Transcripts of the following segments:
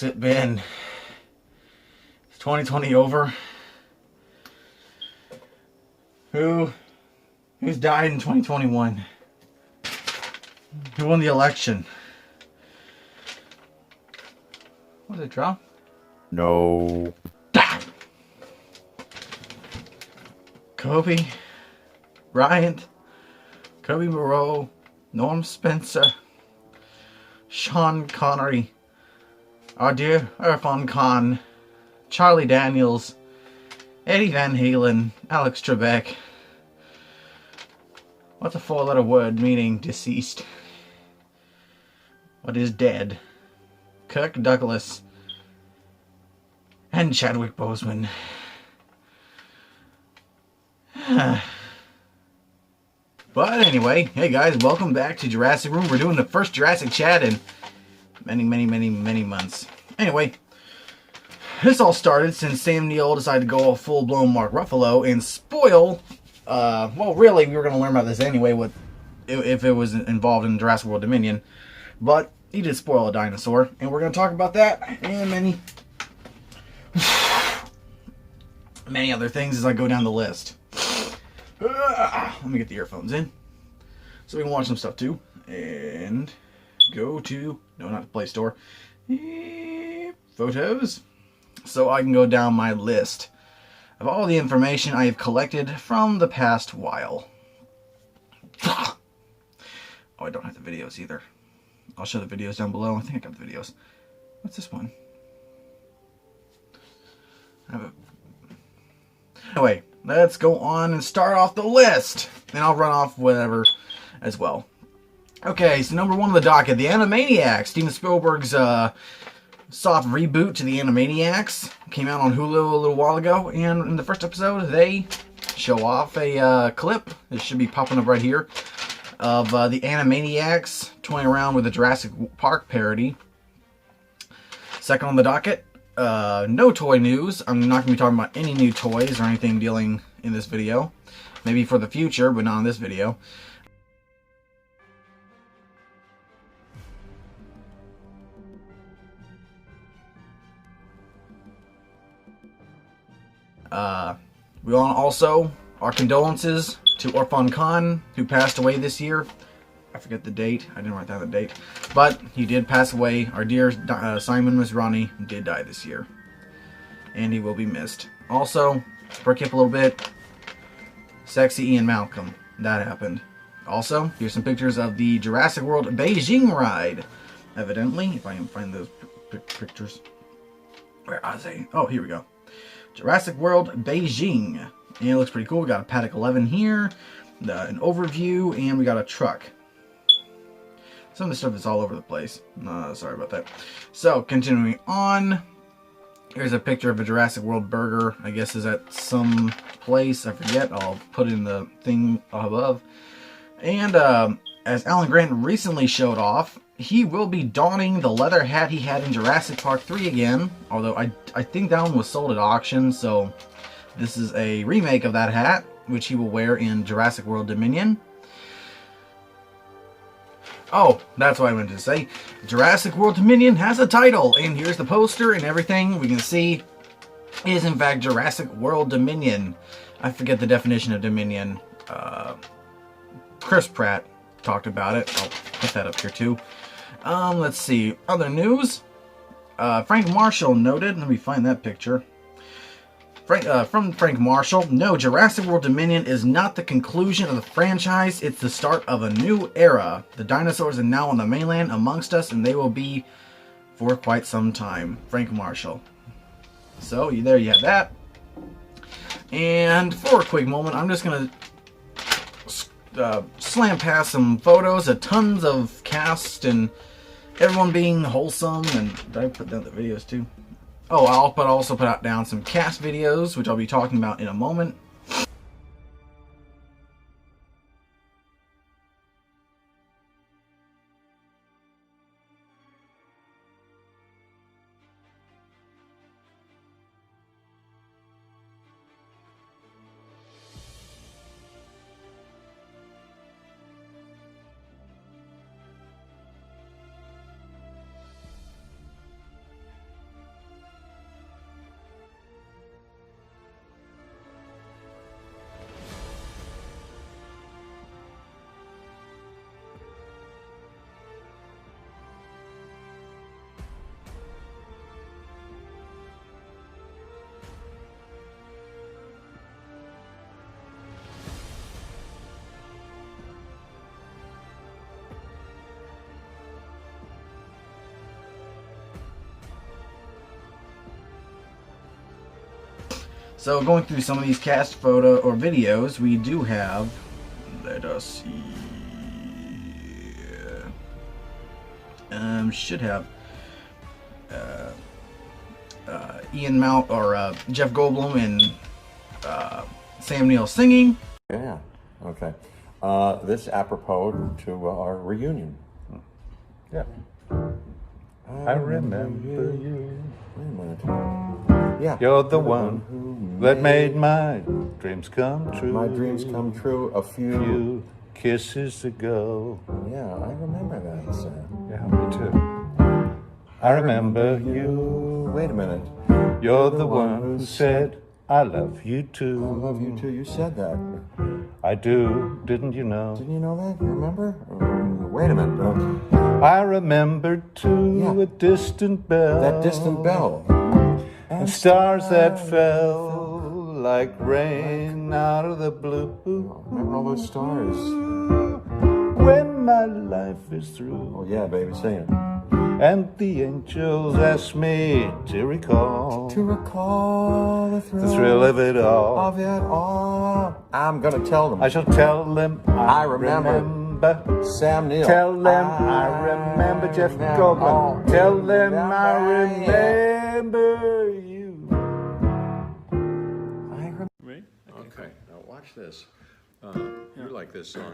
long's it been? Is 2020 over? Who's died in 2021? Who won the election? Was it Trump? No. Kobe Bryant, Kobe Moreau, Norm Spencer, Sean Connery, Adair Irfan Khan, Charlie Daniels, Eddie Van Halen, Alex Trebek. What's a four-letter word meaning deceased? What is dead? Kirk Douglas and Chadwick Boseman. But anyway, hey guys, welcome back to Jurassic Room. We're doing the first Jurassic chat in many months. Anyway, this all started since Sam Neill decided to go all full-blown Mark Ruffalo and spoil, well, really, we were going to learn about this anyway, if it was involved in Jurassic World Dominion, but he did spoil a dinosaur, and we're going to talk about that and many other things as I go down the list. Let me get the earphones in so we can watch some stuff too. And go to, no, not the Play Store, photos, so I can go down my list of all the information I have collected from the past while. Oh, I don't have the videos either. I'll show the videos down below. I think I got the videos. What's this one? I have a... Anyway, let's go on and start off the list. And I'll run off whatever as well. Okay, so number one on the docket, the Animaniacs. Steven Spielberg's soft reboot to the Animaniacs came out on Hulu a little while ago. And in the first episode, they show off a clip. This should be popping up right here. Of the Animaniacs toying around with a Jurassic Park parody. Second on the docket, no toy news. I'm not going to be talking about any new toys or anything dealing in this video. Maybe for the future, but not in this video. We want also our condolences to Irfan Khan, who passed away this year. I forget the date. I didn't write down the date. But he did pass away. Our dear Simon Masrani did die this year. And he will be missed. Also, to perk you up a little bit, sexy Ian Malcolm. That happened. Also, here's some pictures of the Jurassic World Beijing ride. Evidently, if I can find those pictures. Where are they? Oh, here we go. Jurassic World Beijing. And it looks pretty cool. We got a paddock 11 here, an overview, and we got a truck. Some of the stuff is all over the place. Sorry about that. So, continuing on. Here's a picture of a Jurassic World burger. I guess is at some place. I forget. I'll put it in the thing above. And as Alan Grant recently showed off, he will be donning the leather hat he had in Jurassic Park 3 again. Although I think that one was sold at auction, so this is a remake of that hat, which he will wear in Jurassic World Dominion. Oh, that's what I wanted to say. Jurassic World Dominion has a title, and here's the poster and everything we can see is in fact Jurassic World Dominion. I forget the definition of Dominion. Chris Pratt talked about it. I'll put that up here too. Let's see. Other news. Frank Marshall noted, let me find that picture. From Frank Marshall, no, Jurassic World Dominion is not the conclusion of the franchise, it's the start of a new era. The dinosaurs are now on the mainland amongst us, and they will be for quite some time. Frank Marshall. So, there you have that. And for a quick moment, I'm just going to slam past some photos of tons of cast and everyone being wholesome. And did I put down the videos too? Oh, I'll also put out down some cast videos, which I'll be talking about in a moment. So going through some of these cast photo or videos, we do have, let us see, should have Ian Mount or Jeff Goldblum and Sam Neill singing. Yeah, okay. This apropos to our reunion. Yeah. I remember you. Wait a minute. Yeah. You're the one that made my dreams come true. My dreams come true a few kisses ago. Yeah, I remember that, Sam. Yeah, me too. I remember you. Wait a minute. You're the one who said, I love you too. I love you too. You said that. I do, didn't you know? Didn't you know that? You remember? Wait a minute. I remembered too a distant bell. That distant bell. And stars that fell like rain out of the blue. Remember all those stars? When my life is through. Oh yeah, baby, sing it. And the angels ask me to recall. To recall the thrill of it all. Of it all. I'm gonna tell them. I shall tell them I remember. Sam Neill. Tell them I remember Jeff Goldblum. Tell them I remember you. Me? Okay, now watch this. You like this song.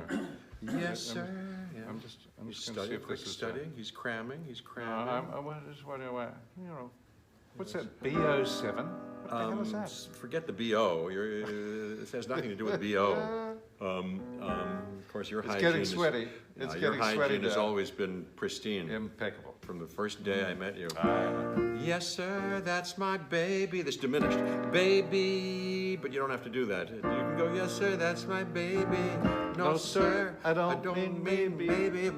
Yes, sir. Yeah. I'm just going to see if this is studying. He's cramming. He's cramming. What's that? BO7? What the hell is that? Forget the BO. This has nothing to do with BO. Of course, your hygiene getting sweaty. Your hygiene has always been pristine. Impeccable. From the first day I met you. Yes, sir, that's my baby. That's diminished. Baby. But you don't have to do that. You can go, yes, sir, that's my baby. No, sir, I don't mean baby.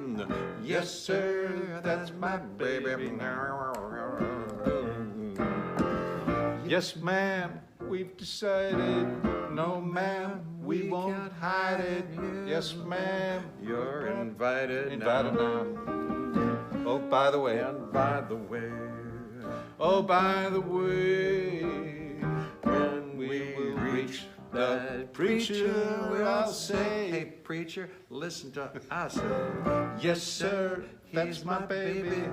Yes, sir, that's my baby. Yes, ma'am, we've decided. No, ma'am, we won't hide it. Yes, ma'am, You're invited now. Oh, by the way. And by the way. Oh, by the way. When we reach that preacher, I'll say, hey, preacher, listen to us. Yes, sir, that's my baby.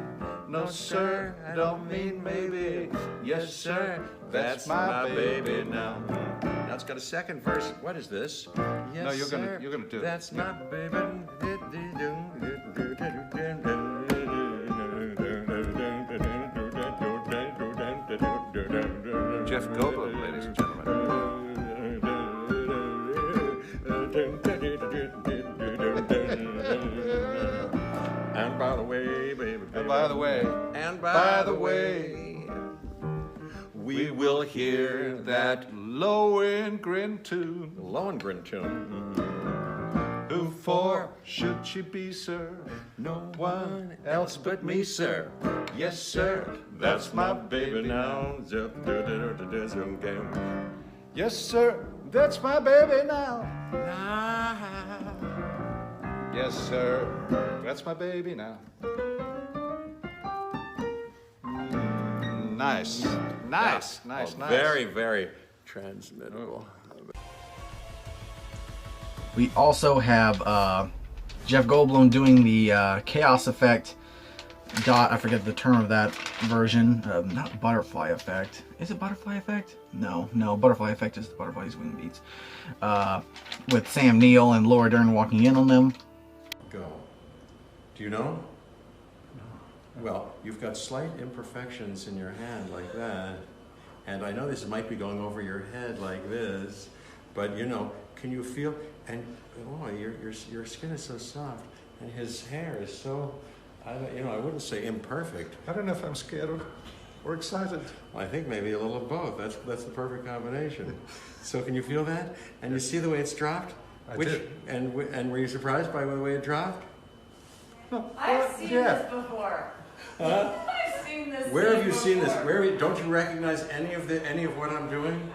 No, sir, I don't mean maybe. Yes, sir, that's my baby now. Now it's got a second verse. What is this? Yes, No, you're sir, gonna do it. That's my baby. Jeff Goldblum, ladies and gentlemen. And by the way, baby, And by the way, and by the way, we will hear that Lohengrin tune. Lohengrin tune. Who for should she be, sir? No one else but me, sir. Yes, sir, that's my baby now. Yes, sir, that's my baby now. Yes, sir, that's my baby now. Nice. Nice. Very, very transmittable. We also have Jeff Goldblum doing the chaos effect dot. I forget the term of that version. Not butterfly effect. Is it butterfly effect? No. Butterfly effect is the butterfly's wing beats. With Sam Neill and Laura Dern walking in on them. Go. Do you know? Well, you've got slight imperfections in your hand like that. And I know this might be going over your head like this, but you know, can you feel, and oh, your skin is so soft, and his hair is so, I wouldn't say imperfect. I don't know if I'm scared or excited. I think maybe a little of both. That's the perfect combination. So can you feel that? And you see the way it's dropped? I did. And were you surprised by the way it dropped? I've seen this before. I've seen this. Where have you seen this? Don't you recognize any of what I'm doing?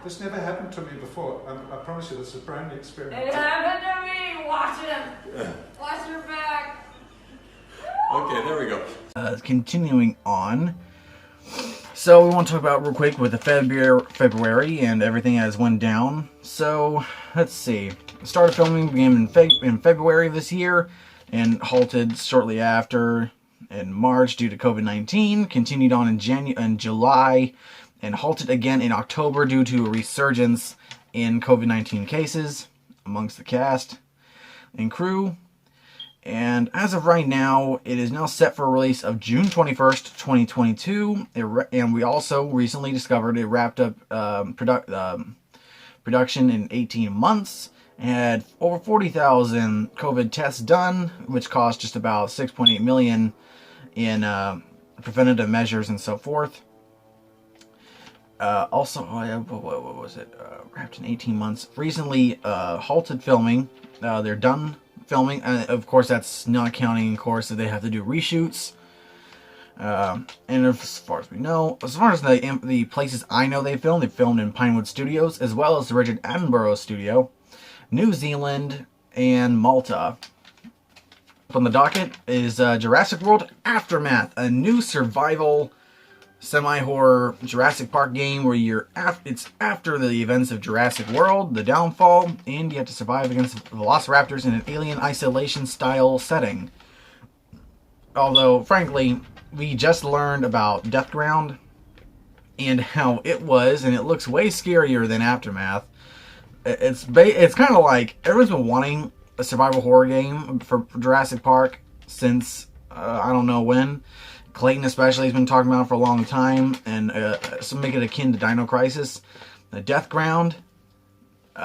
This never happened to me before. I promise you, this is a brand new experience. It happened to me. Watch him. Watch your back. Okay, there we go. Continuing on. So we want to talk about real quick with the February and everything as went down. So let's see. Started filming began in February of this year and halted shortly after in March due to COVID-19. Continued on in July and halted again in October due to a resurgence in COVID-19 cases amongst the cast and crew. And as of right now, it is now set for release of June 21st, 2022. And we also recently discovered it wrapped up production in 18 months. And had over 40,000 COVID tests done, which cost just about $6.8 million in preventative measures and so forth. Also, what was it? Wrapped in 18 months. Recently halted filming. They're done filming, and of course that's not counting, of course, that they have to do reshoots. And as far as we know, as far as the places I know they filmed in Pinewood Studios, as well as the Richard Attenborough Studio, New Zealand, and Malta. On the docket is Jurassic World Aftermath, a new survival semi-horror Jurassic Park game where it's after the events of Jurassic World, the downfall, and you have to survive against velociraptors in an alien isolation style setting. Although, frankly, we just learned about Death Ground and how it was, and it looks way scarier than Aftermath. It's kind of like everyone's been wanting a survival horror game for Jurassic Park since I don't know when. Clayton especially has been talking about it for a long time, and so make it akin to Dino Crisis. The Death Ground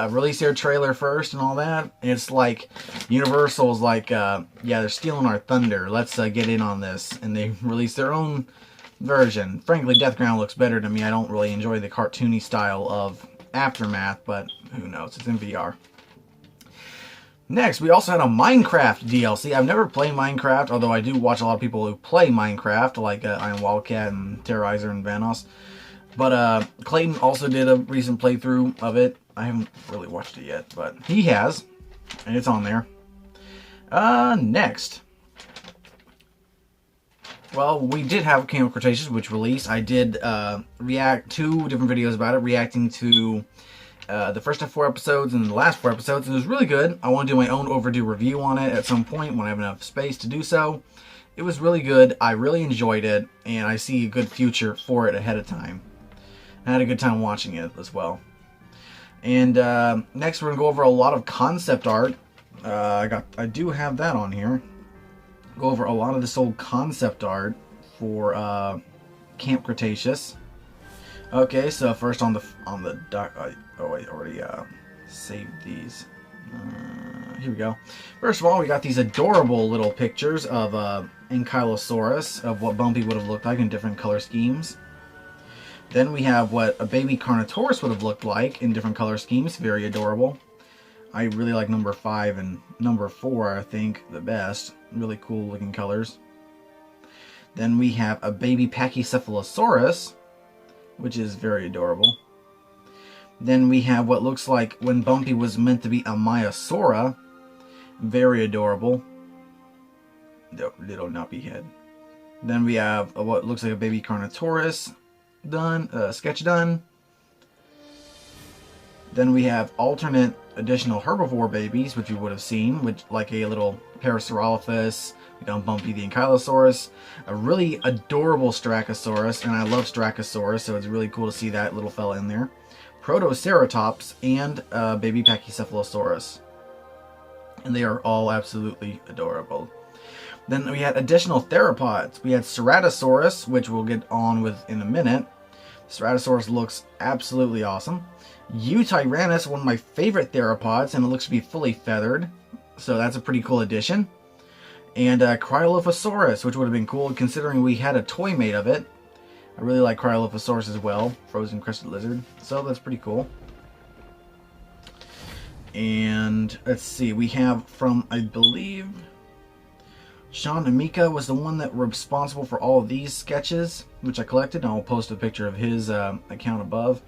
released their trailer first and all that. And it's like Universal's like, yeah, they're stealing our thunder. Let's get in on this, and they released their own version. Frankly, Death Ground looks better to me. I don't really enjoy the cartoony style of Aftermath, but who knows? It's in VR. Next, we also had a Minecraft DLC. I've never played Minecraft, although I do watch a lot of people who play Minecraft, like Iron Wildcat and Terrorizer and Vanos. But Clayton also did a recent playthrough of it. I haven't really watched it yet, but he has, and it's on there. Next. Well, we did have Camp Cretaceous, which released. I did react 2 different videos about it, reacting to the first 4 episodes and the last 4 episodes, and it was really good. I want to do my own overdue review on it at some point when I have enough space to do so. It was really good. I really enjoyed it, and I see a good future for it ahead of time. I had a good time watching it as well. And next, we're going to go over a lot of concept art. I do have that on here. Go over a lot of this old concept art for Camp Cretaceous. Okay, so first on the doc. Oh, I already saved these. Here we go. First of all, we got these adorable little pictures of Ankylosaurus, of what Bumpy would have looked like in different color schemes. Then we have what a baby Carnotaurus would have looked like in different color schemes. Very adorable. I really like number 5 and number 4, I think, the best. Really cool looking colors. Then we have a baby Pachycephalosaurus, which is very adorable. Then we have what looks like when Bumpy was meant to be a Maiasaura. Very adorable. Little nappy head. Then we have what looks like a baby Carnotaurus sketch done. Then we have alternate additional herbivore babies, which you would have seen, which like a little Parasaurolophus. We got Bumpy the Ankylosaurus, a really adorable Styracosaurus, and I love Styracosaurus, so it's really cool to see that little fella in there. Protoceratops and baby Pachycephalosaurus, and they are all absolutely adorable. Then we had additional theropods. We had Ceratosaurus, which we'll get on with in a minute. Ceratosaurus looks absolutely awesome. Eutyrannus, one of my favorite theropods, and it looks to be fully feathered, so that's a pretty cool addition. And Cryolophosaurus, which would have been cool considering we had a toy made of it. I really like Cryolophosaurus as well, frozen crested lizard, so that's pretty cool. And let's see, we have from, I believe, Sean Amika was the one that were responsible for all of these sketches, which I collected, and I'll post a picture of his account above,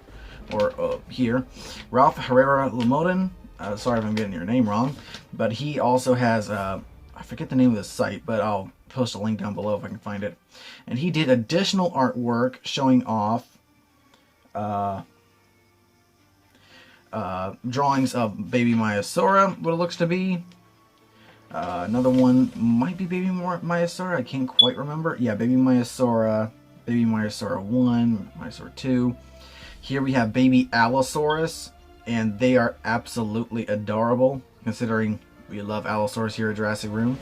or here. Ralph Herrera Lamotin, sorry if I'm getting your name wrong, but he also has, I forget the name of the site, but I'll post a link down below if I can find it. And he did additional artwork showing off drawings of baby Maiasaura, what it looks to be. Another one might be baby Maiasaura, I can't quite remember. Yeah, baby Maiasaura 1, Maiasaura 2. Here we have baby Allosaurus, and they are absolutely adorable, considering we love Allosaurus here at Jurassic Room.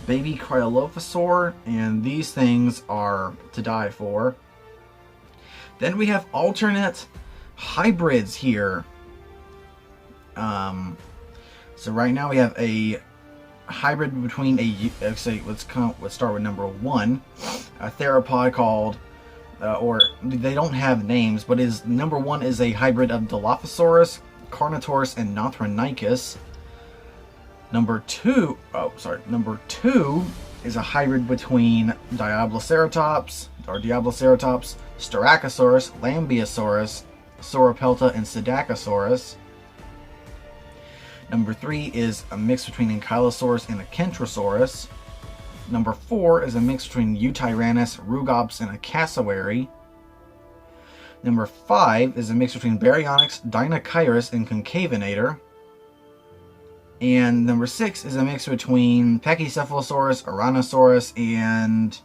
Baby Cryolophosaur, and these things are to die for. Then we have alternate hybrids here. So right now we have a hybrid between let's start with number 1, a theropod called, or they don't have names, but number 1 is a hybrid of Dilophosaurus, Carnotaurus, and Nothronicus. Number 2 is a hybrid between Diabloceratops, Styracosaurus, Lambeosaurus, Sauropelta, and Psittacosaurus. Number 3 is a mix between Ankylosaurus and a Kentrosaurus. Number 4 is a mix between Eutyrannus, Rugops, and a cassowary. Number 5 is a mix between Baryonyx, Dinocyrus, and Concavenator. And number 6 is a mix between Pachycephalosaurus, Ouranosaurus, and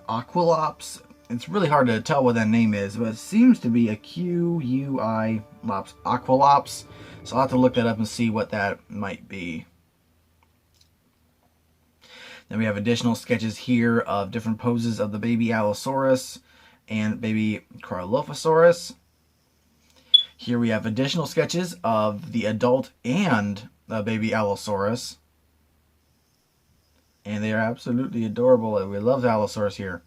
Aquilops. It's really hard to tell what that name is, but it seems to be a Q-U-I-Lops, Aquilops. So I'll have to look that up and see what that might be. Then we have additional sketches here of different poses of the baby Allosaurus and baby Cryolophosaurus. Here we have additional sketches of the adult and baby Allosaurus. And they are absolutely adorable. We love the Allosaurus here.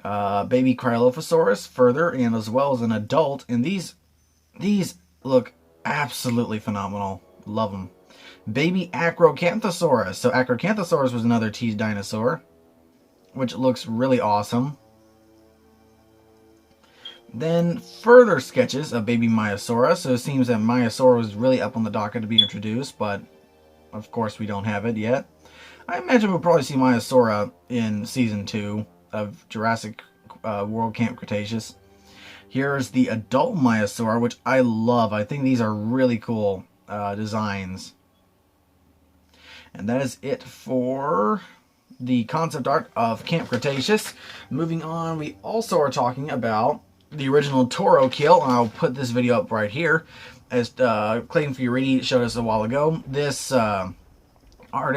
Baby Cryolophosaurus further, and as well as an adult. And these look absolutely phenomenal. Love them. Baby Acrocanthosaurus. So Acrocanthosaurus was another teased dinosaur, which looks really awesome. Then further sketches of baby Maiasaura. So it seems that Maiasaura was really up on the docket to be introduced, but of course we don't have it yet. I imagine we'll probably see Maiasaura in Season 2 of Jurassic World Camp Cretaceous. Here's the adult Maiasaura, which I love. I think these are really cool designs. And that is it for the concept art of Camp Cretaceous. Moving on, we also are talking about the original Toro kill, and I'll put this video up right here. As Clayton Fioriti showed us a while ago, this art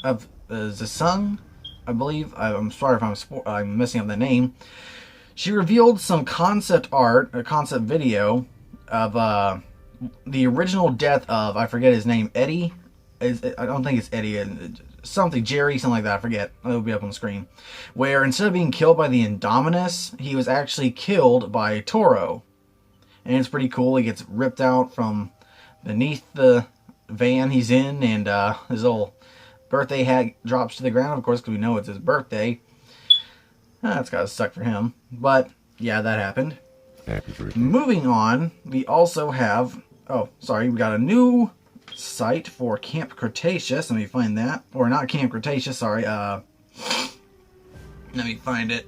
of Zesung, I believe. I'm sorry if I'm messing up the name. She revealed some concept art, a concept video of the original death of, I forget his name, Eddie. I don't think it's Eddie. Something, Jerry, something like that. I forget. It'll be up on the screen. Where instead of being killed by the Indominus, he was actually killed by Toro. And it's pretty cool. He gets ripped out from beneath the van he's in, and his little birthday hat drops to the ground, of course, because we know it's his birthday. That's gotta suck for him. But, yeah, that happened. Moving on, we also have... Oh, sorry, we got a new site for Camp Cretaceous. Let me find that. Or not Camp Cretaceous, sorry. Let me find it.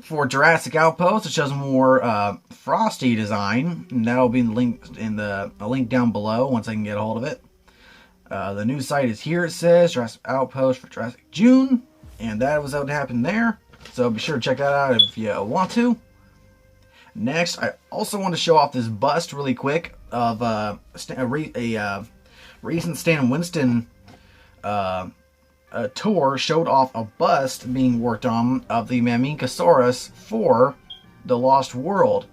For Jurassic Outpost, it shows more frosty design. And that'll be linked in a link down below once I can get a hold of it. The new site is here, it says. Jurassic Outpost for Jurassic June. And that was what happened there. So be sure to check that out if you want to. Next, I also want to show off this bust really quick of a recent Stan Winston tour showed off a bust being worked on of the Maminkasaurus for the Lost World.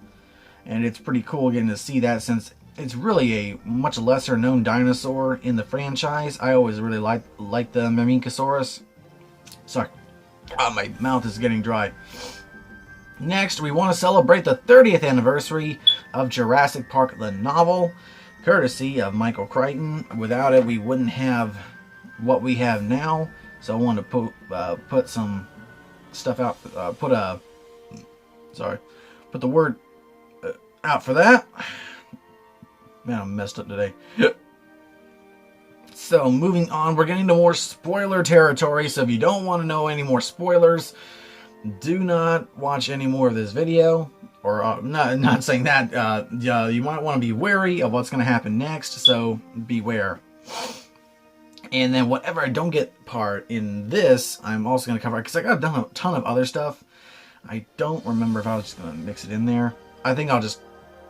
And it's pretty cool getting to see that, since it's really a much lesser known dinosaur in the franchise. I always really liked the Maminkasaurus. Sorry, my mouth is getting dry. Next, we want to celebrate the 30th anniversary of Jurassic Park the novel, courtesy of Michael Crichton. Without it, we wouldn't have what we have now. So I wanted to put some stuff out. Put the word out for that. Man, I'm messed up today. So moving on, we're getting to more spoiler territory. So if you don't want to know any more spoilers, do not watch any more of this video. Or not saying that. You might want to be wary of what's going to happen next. So beware. And then whatever I don't get part in this, I'm also going to cover, because I got done a ton of other stuff. I don't remember if I was just going to mix it in there. I think I'll just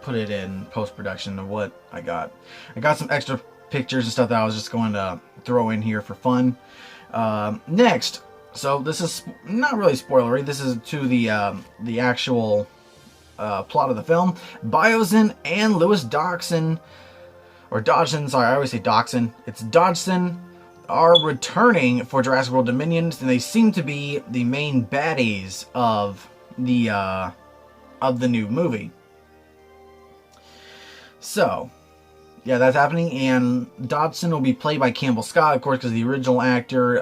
put it in post-production of what I got. I got some extra pictures and stuff that I was just going to throw in here for fun. Next, so this is not really spoilery. This is to the actual plot of the film. Biosyn and Lewis Dodgson, or Dodgson, sorry, I always say Dodgson. It's Dodgson, are returning for Jurassic World Dominion, and they seem to be the main baddies of the new movie. So, yeah, that's happening, and Dodgson will be played by Campbell Scott, of course, because the original actor,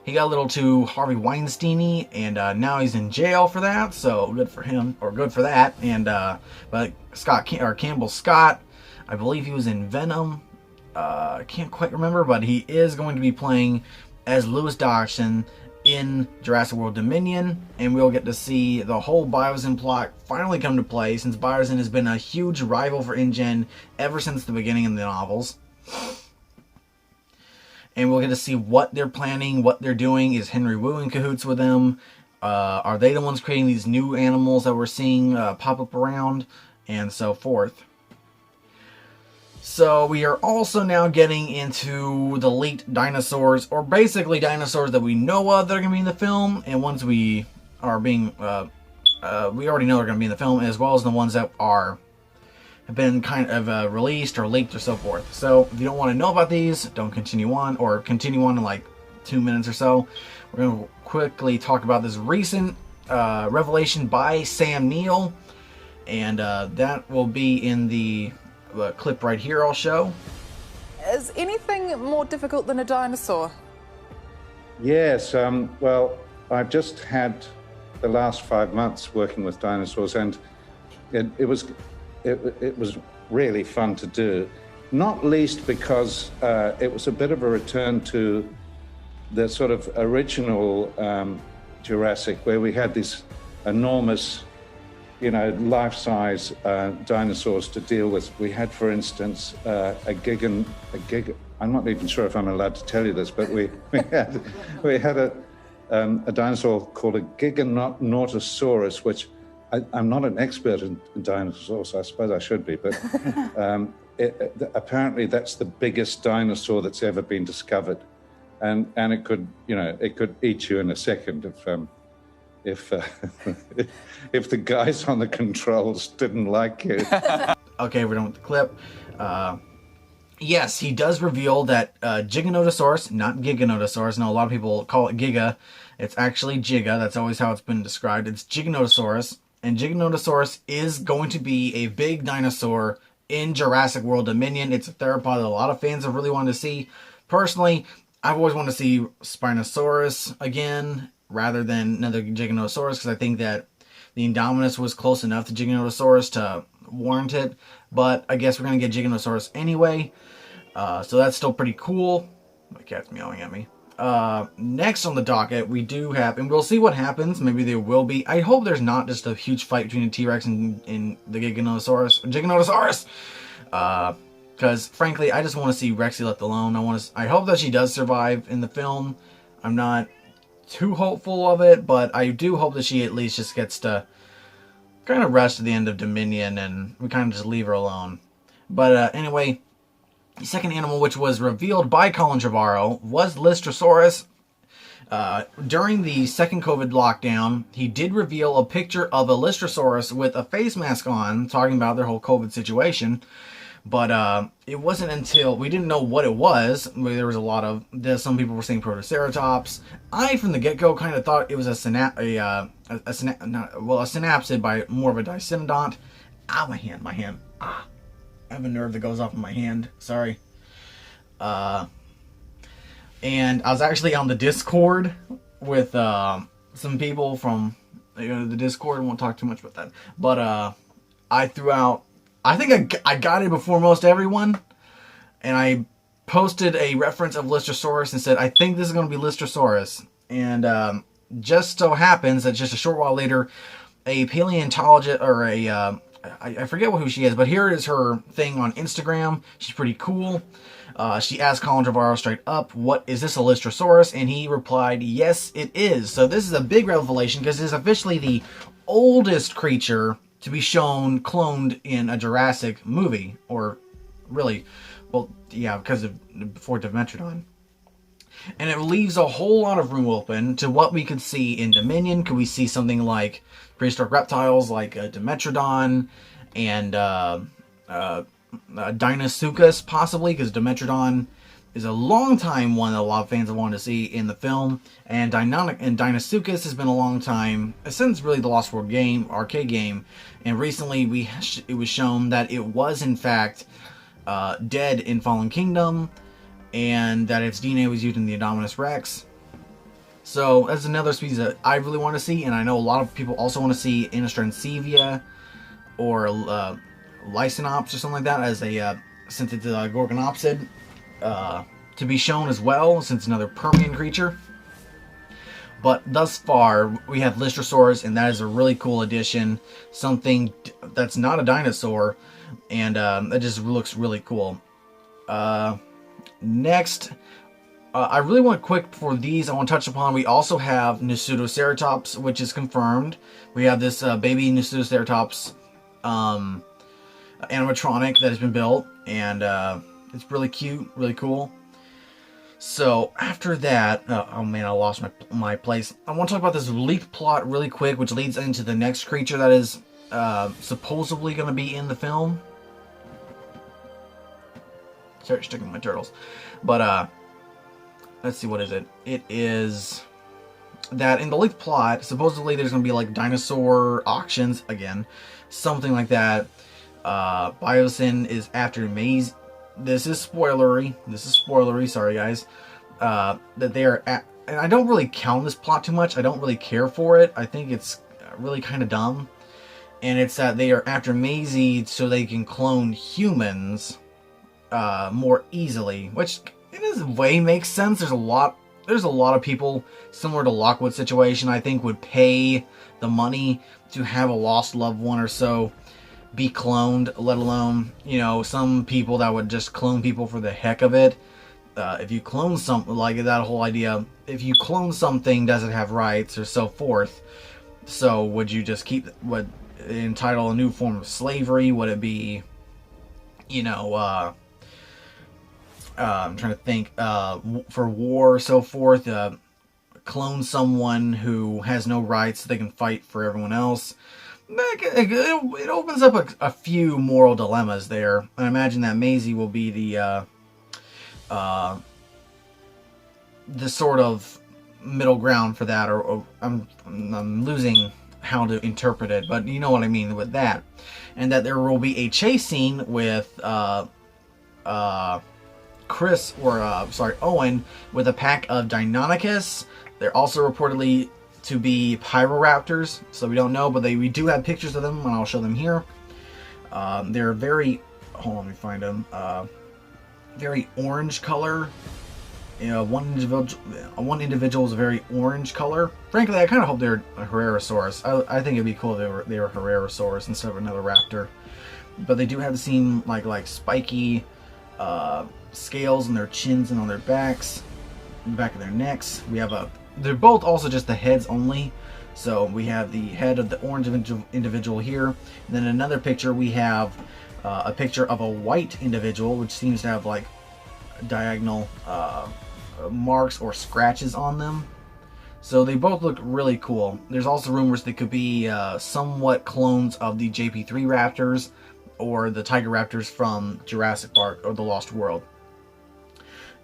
he got a little too Harvey Weinstein-y, and now he's in jail for that, so good for him, or good for that. And but Campbell Scott, I believe he was in Venom. I can't quite remember, but he is going to be playing as Lewis Dodgson in Jurassic World Dominion, and we'll get to see the whole Biosyn plot finally come to play, since Biosyn has been a huge rival for InGen ever since the beginning of the novels. And we'll get to see what they're planning, what they're doing. Is Henry Wu in cahoots with them? Are they the ones creating these new animals that we're seeing pop up around? And so forth. So we are also now getting into the leaked dinosaurs, or basically dinosaurs that we know of that are going to be in the film, and ones we are being, we already know are going to be in the film, as well as the ones that have been kind of released or leaked or so forth. So if you don't want to know about these, don't continue on, or continue on in like 2 minutes or so. We're going to quickly talk about this recent revelation by Sam Neill, and that will be in the clip right here I'll show. Is anything more difficult than a dinosaur? Yes, well, I've just had the last 5 months working with dinosaurs, and it was really fun to do. Not least because it was a bit of a return to the sort of original Jurassic, where we had these enormous, life-size dinosaurs to deal with. We had, for instance, I'm not even sure if I'm allowed to tell you this, but we had a dinosaur called a Giganotosaurus, which I'm not an expert in dinosaurs, so I suppose I should be, but apparently that's the biggest dinosaur that's ever been discovered, and it could eat you in a second if the guys on the controls didn't like you. Okay, we're done with the clip. Yes, he does reveal that Giganotosaurus, not Giganotosaurus. No, a lot of people call it Giga. It's actually Giga. That's always how it's been described. It's Giganotosaurus. And Giganotosaurus is going to be a big dinosaur in Jurassic World Dominion. It's a theropod that a lot of fans have really wanted to see. Personally, I've always wanted to see Spinosaurus again, rather than another Giganotosaurus, because I think that the Indominus was close enough to Giganotosaurus to warrant it. But I guess we're going to get Giganotosaurus anyway. So that's still pretty cool. My cat's meowing at me. Next on the docket, we do have, and we'll see what happens. Maybe there will be. I hope there's not just a huge fight between the T-Rex and the Giganotosaurus. Because frankly, I just want to see Rexy left alone. I hope that she does survive in the film. I'm not too hopeful of it, but I do hope that she at least just gets to kind of rest at the end of Dominion, and we kind of just leave her alone. But anyway, the second animal, which was revealed by Colin Trevorrow, was Lystrosaurus. During the second COVID lockdown, he did reveal a picture of a Lystrosaurus with a face mask on, talking about their whole COVID situation. But it wasn't until we didn't know what it was. There was a lot of some people were saying Protoceratops. I, from the get-go, kind of thought it was a synapsid by more of a Dicynodont. Ah, my hand. Ah, I have a nerve that goes off in my hand. Sorry. And I was actually on the Discord with some people from the Discord. I won't talk too much about that. But I threw out. I think I got it before most everyone, and posted a reference of Lystrosaurus and said, I think this is going to be Lystrosaurus. And just so happens that just a short while later, a paleontologist, or I forget who she is, but here is her thing on Instagram. She's pretty cool. She asked Colin Trevorrow straight up, what is this, a Lystrosaurus? And he replied, yes, it is. So this is a big revelation because it is officially the oldest creature to be shown cloned in a Jurassic movie. Or really, well, yeah, because of before Dimetrodon. And it leaves a whole lot of room open to what we could see in Dominion. Could we see something like prehistoric reptiles like Dimetrodon and Deinosuchus, possibly, because Dimetrodon is a long time one that a lot of fans have wanted to see in the film, and Deinosuchus has been a long time, since really the Lost World game, arcade game, and recently it was shown that it was in fact dead in Fallen Kingdom, and that its DNA was used in the Indominus Rex. So that's another species that I really want to see, and I know a lot of people also want to see Inostrancevia or Lycinops or something like that, as a since it's a Gorgonopsid, to be shown as well, since it's another Permian creature. But thus far, we have Lystrosaurus, and that is a really cool addition. Something that's not a dinosaur, and that just looks really cool. Next, I really want quick for these, I want to touch upon, we also have Pseudoceratops, which is confirmed. We have this baby Pseudoceratops animatronic that has been built, and it's really cute, really cool. So after that, oh man, I lost my place. I want to talk about this leaked plot really quick, which leads into the next creature that is supposedly going to be in the film. Sorry, sticking with my turtles. But let's see, what is it? It is that in the leaked plot, supposedly there's going to be like dinosaur auctions again, something like that. Biosyn is after Maze. This is spoilery. Sorry, guys. That they are at, and I don't really count this plot too much. I don't really care for it. I think it's really kind of dumb. And it's that they are after Maisie so they can clone humans more easily, which in this way makes sense. There's a lot of people similar to Lockwood's situation, I think, would pay the money to have a lost loved one or so be cloned, let alone, you know, some people that would just clone people for the heck of it. If you clone something, like that whole idea, if you clone something, does it have rights or so forth? So would you just would entitle a new form of slavery? Would it be, you know, I'm trying to think, for war or so forth, clone someone who has no rights so they can fight for everyone else. It opens up a few moral dilemmas there. I imagine that Maisie will be the sort of middle ground for that, or I'm losing how to interpret it, but you know what I mean with that. And that there will be a chase scene with Owen with a pack of Deinonychus. They're also reportedly to be Pyroraptors, so we don't know, but we do have pictures of them, and I'll show them here. They're very, hold on, let me find them. Very orange color. You know, one individual is a very orange color. Frankly, I kind of hope they're a Herrerasaurus. I think it'd be cool if they were Herrerasaurus instead of another raptor. But they do have the same like spiky scales on their chins and on their backs, in the back of their necks. We have they're both also just the heads only. So we have the head of the orange individual here. And then in another picture we have a picture of a white individual, which seems to have like diagonal marks or scratches on them. So they both look really cool. There's also rumors they could be somewhat clones of the JP3 raptors or the tiger raptors from Jurassic Park or the Lost World.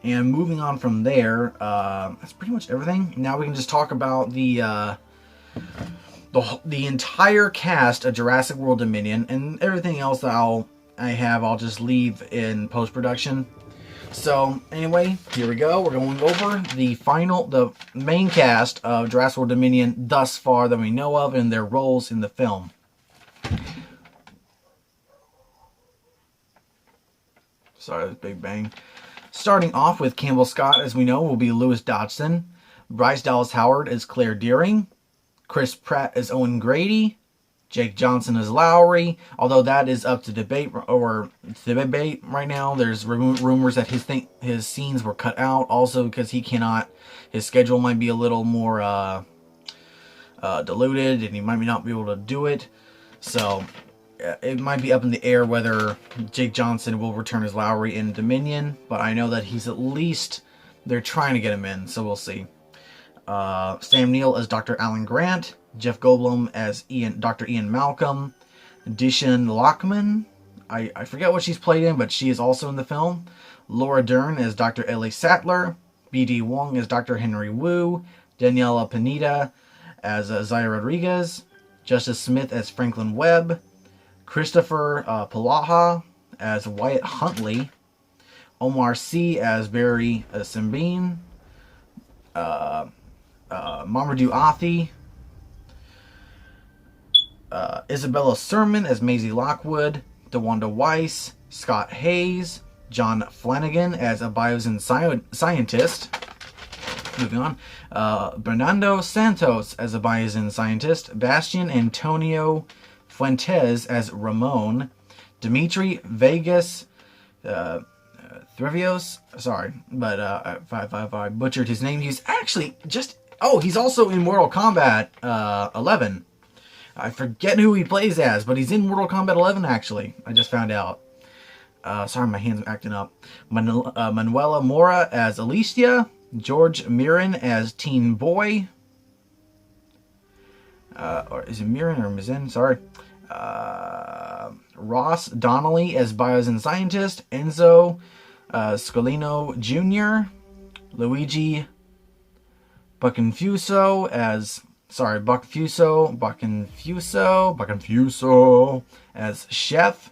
And moving on from there, that's pretty much everything. Now we can just talk about the entire cast of Jurassic World Dominion, and everything else that I'll just leave in post-production. So anyway, here we go. We're going over the main cast of Jurassic World Dominion thus far that we know of, and their roles in the film. Sorry, that's Big Bang. Starting off with Campbell Scott, as we know, will be Lewis Dodgson. Bryce Dallas Howard as Claire Deering. Chris Pratt as Owen Grady. Jake Johnson as Lowry, although that is up to debate right now. There's rumors that his scenes were cut out, also because his schedule might be a little more diluted, and he might not be able to do it. So it might be up in the air whether Jake Johnson will return as Lowry in Dominion, but I know that they're trying to get him in, so we'll see. Sam Neill as Dr. Alan Grant. Jeff Goldblum as Dr. Ian Malcolm. Dishan Lockman, I forget what she's played in, but she is also in the film. Laura Dern as Dr. Ellie Sattler. B.D. Wong as Dr. Henry Wu. Daniela Pineda as Zaya Rodriguez. Justice Smith as Franklin Webb. Christopher Palaha as Wyatt Huntley. Omar Sy as Barry Simbine. Mamadou Athi. Isabella Sermon as Maisie Lockwood. DeWanda Weiss. Scott Hayes. John Flanagan as a Biosyn scientist. Moving on. Bernardo Santos as a Biosyn scientist. Bastian Antonio Fuentes as Ramon. Dimitri Vegas Threvios. Sorry, but if I butchered his name. He's actually he's also in Mortal Kombat 11. I forget who he plays as, but he's in Mortal Kombat 11 actually. I just found out. Sorry, my hand's acting up. Manuela Mora as Alicia. George Mirren as Teen Boy. Or is it Mirren or Mizzen? Sorry. Ross Donnelly as Biosyn scientist. Enzo Scolino Jr. Luigi Bucconfuso as as chef.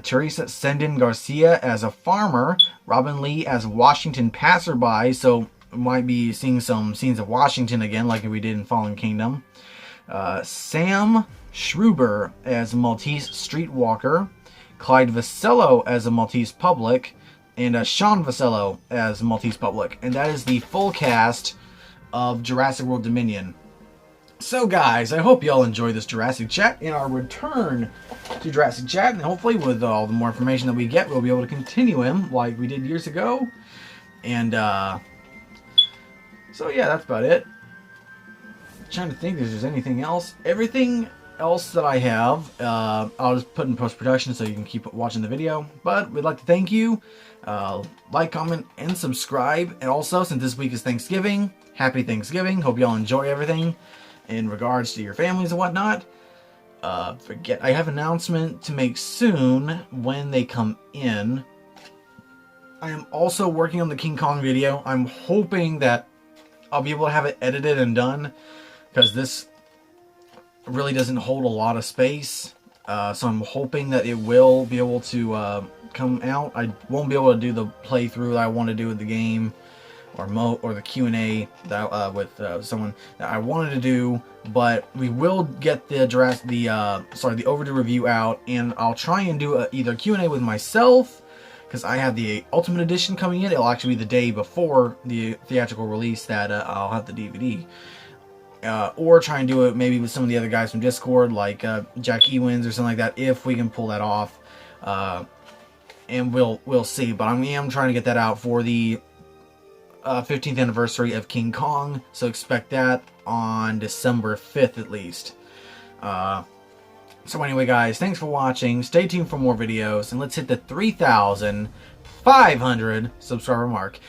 Teresa Sendin Garcia as a farmer. Robin Lee as Washington passerby, so might be seeing some scenes of Washington again like we did in Fallen Kingdom. Sam Schruber as Maltese streetwalker. Clyde Vasello as a Maltese public. And Sean Vasello as Maltese public. And that is the full cast of Jurassic World Dominion. So guys, I hope you all enjoyed this Jurassic chat and our return to Jurassic chat, and hopefully with all the more information that we get, we'll be able to continue him like we did years ago. And so yeah, that's about it. I'm trying to think if there's anything else. Everything else that I have, I'll just put in post-production so you can keep watching the video. But we'd like to thank you. Like, comment, and subscribe. And also, since this week is Thanksgiving, happy Thanksgiving. Hope you all enjoy everything in regards to your families and whatnot. I have an announcement to make soon when they come in. I am also working on the King Kong video. I'm hoping that I'll be able to have it edited and done, because this really doesn't hold a lot of space. So I'm hoping that it will be able to come out. I won't be able to do the playthrough that I want to do with the game, or the Q&A that with someone that I wanted to do, but we will get the overdue review out, and I'll try and do either Q&A with myself, because I have the Ultimate Edition coming in. It'll actually be the day before the theatrical release that I'll have the DVD. Or try and do it maybe with some of the other guys from Discord, like Jack Ewins or something like that, if we can pull that off. And we'll see. But I am trying to get that out for the 15th anniversary of King Kong, so expect that on December 5th at least. So anyway guys, thanks for watching, stay tuned for more videos, and let's hit the 3,500 subscriber mark.